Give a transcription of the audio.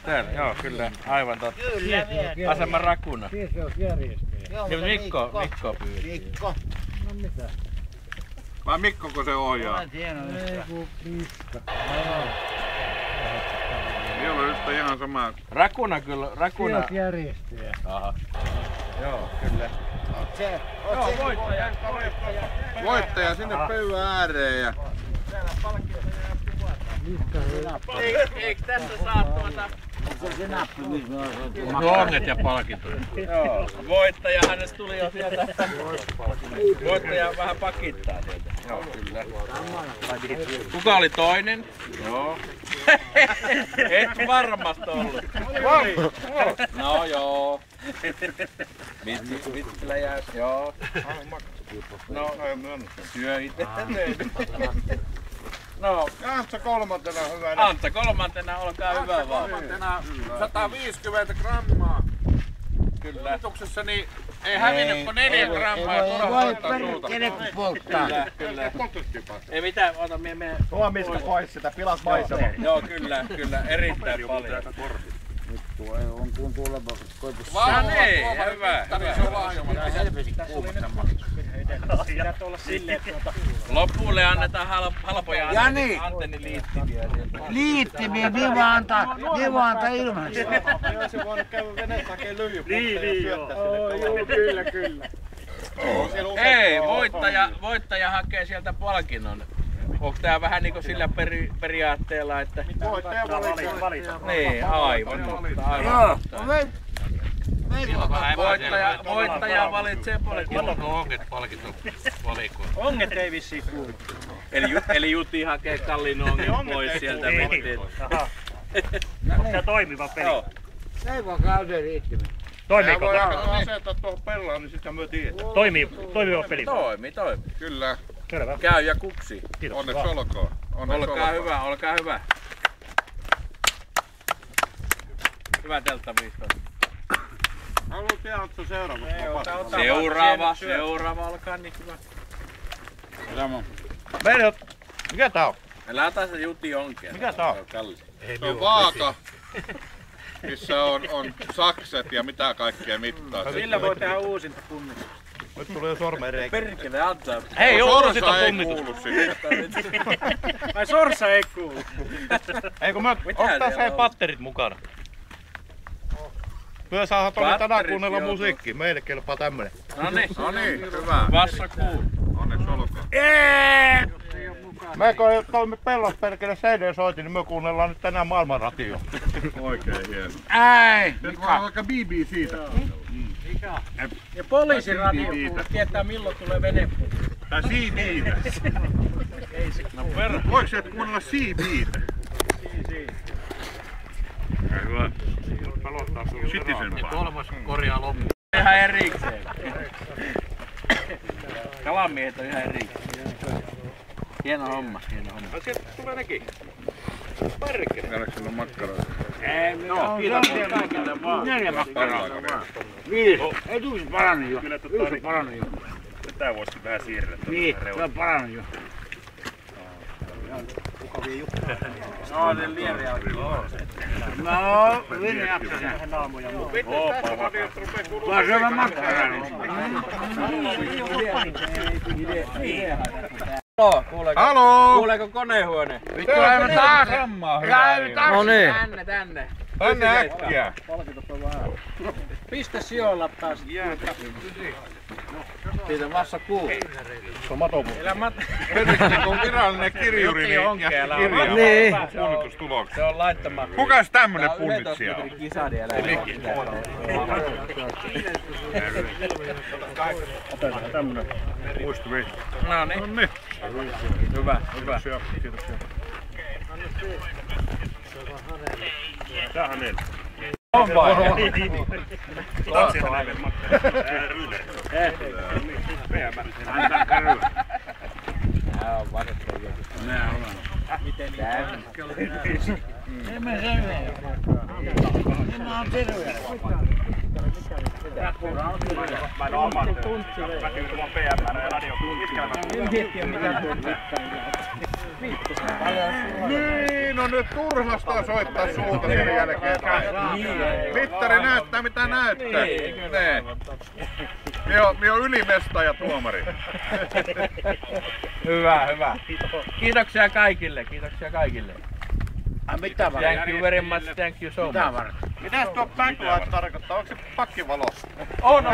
Täällä, joo, kyllä. Aivan totta. Asema Rakuna. Ja Mikko pyydettiin. Mikko. No mitä? Vai Mikkoko se ohjaa? Ei kun Miska. Minulla on nyt ihan sama. Rakuna kyllä, Rakuna. Mies järjestäjä. Aha. Joo, kyllä. Joo, voittaja. Voittaja sinne pöydän ääreen ja... Eikö tässä saa tuota... se nappi, missä me on? Onget ja palkintoja. Joo. Voittaja hänestä tuli jo sieltä. Voittaja vähän pakittaa sieltä. Joo, kyllä. Kuka oli toinen? Joo. Et varmasti ollut. No joo. Vitsillä jääs, joo. No, syö itse. No, Antsa kolmantena hyvänä. Antsa kolmantena, olkaa hyvä vaan. Kolmantena 150 grammaa. Kyllä. Kulutuksessa niin ei hävinnyt kuin 4 grammaa ja turha hoitaa suuta. Kenekin polttaa. Kyllä. Ei mitään, ota mie. Tuo miska pois sitä, pilas maisema. Joo, kyllä, erittäin paljon. Nyt tuo ei on kun tuleva koipussa. No niin, hyvä. Se on lahjoman. Loppuun annetaan halpoja Jani! antenniliittimiä sieltä. Liittimiä, niin vaan antaa ilmaisesti. Olisi voinut käydä veneessä hakemaan lyijypotteja ja syöttää Joo, kyllä. Ei, voittaja hakee sieltä palkinnon. Onko tää vähän niinku sillä periaatteella, että... Voittaja valitsee. Niin, aivan totta. Joo, Voittaja valitsee palkinnon. Onko onget palkinto valikoon? Onget ei vissiin kuulu. Eli Juti hakee Kallin onget pois sieltä. Onko tää toimiva peli? Joo. ei voi käydä liittimiä. Toimiiko? Voi asettaa tuohon pellaan, niin sitä me tiedetään. Toimiva peli. Toimi. Kyllä. Selvä. Käy ja kuksi. Kiitos. Onneksi olkoon. Olkaa hyvä. Hyvä teltta 15. Haluat tehdä Seuraava alkaa niin hyvä. Meidät. Mikä tää on? Älä ota se Juti onkea. Mikä tää on? Kalli. Se on vaaka, missä on sakset ja mitä kaikkea mittaa. Sillä voi tehdä uusinta punnistusta. Nyt tulee jo sormeen reikä. Perkele, antaa. Hei, uusinta Sorsa ei punnistusta. kuulu sinne. Ai sorsa ei kuulu. Ei kun onko tässä hei patterit mukana? Me saadaan tuonne tänään kuunnella musiikkia. Meille kelpaa tämmönen. No niin, Hyvä. Vassa kuul. Onneksi olkoon. Me kun toimme pellossa perkele CD-soitin, niin me kuunnellaan nyt tänään maailmanratio. Oikein hieno. Ei! Nyt vaan vaikka BBC-tä. Ja poliisiradio, kun tietää milloin tulee veneputki. Tai CB:tä. No perä. Voiko se kuunnella CB:tä? Hyvä. Citizen vaan. Kolmas korjaa loppuun. Ihan erikseen. Kalamiehet on ihan erikseen. Hieno homma. Sieltä tulee nekin. Käydäänkö sulla makkaroita? No, kiitos kaikille vaan. 4 makkaraa. 5. Ei tulisi parannut jo. Yksi on parannut jo. Tää voisi vähän siirrellä. Niin, se on parannut jo. No, se lieriä on. No, Vinne jaksaa sen. Vaan se on makkaraa. Haloo! Kuuleeko konehuone? Vittu, lähdemme taas. No niin. Tänne. Tänne äkkiä! Pistä sijoilla taas. Siitä vassa kuu. Se on matopuu. Tietysti kun virallinen kirjuri, niin ja kirja Niin. punnitustuloksia. Se on laittama. Kukas tämmönen punnitsija on? Kisadia Otetaan tämmönen. Muistuvi. No niin. Nonni. Hyvä. Kiitoksia. Tää hänellä. On vai? Tanssi on aivan makkara. Ryyneri. Nää on vastakkain. Nää on. Miten niitä? Emme selviä. Minä on terveellä. Mä en oo oman työn. Mä kyydyn vaan PM ja radio. En miettiä mitään tuon mittaan. Niin, no nyt turhasta soittaa suuta sen jälkeen. Mittari näyttää mitä näyttää. Nee. Mie on ylimestaja tuomari. Hyvä, hyvä. Kiitoksia kaikille, kiitoksia kaikille. Mitä Thank you very much, thank you so much. Mitäs tuo backlight tarkoittaa? Onko se pakkivalo? On.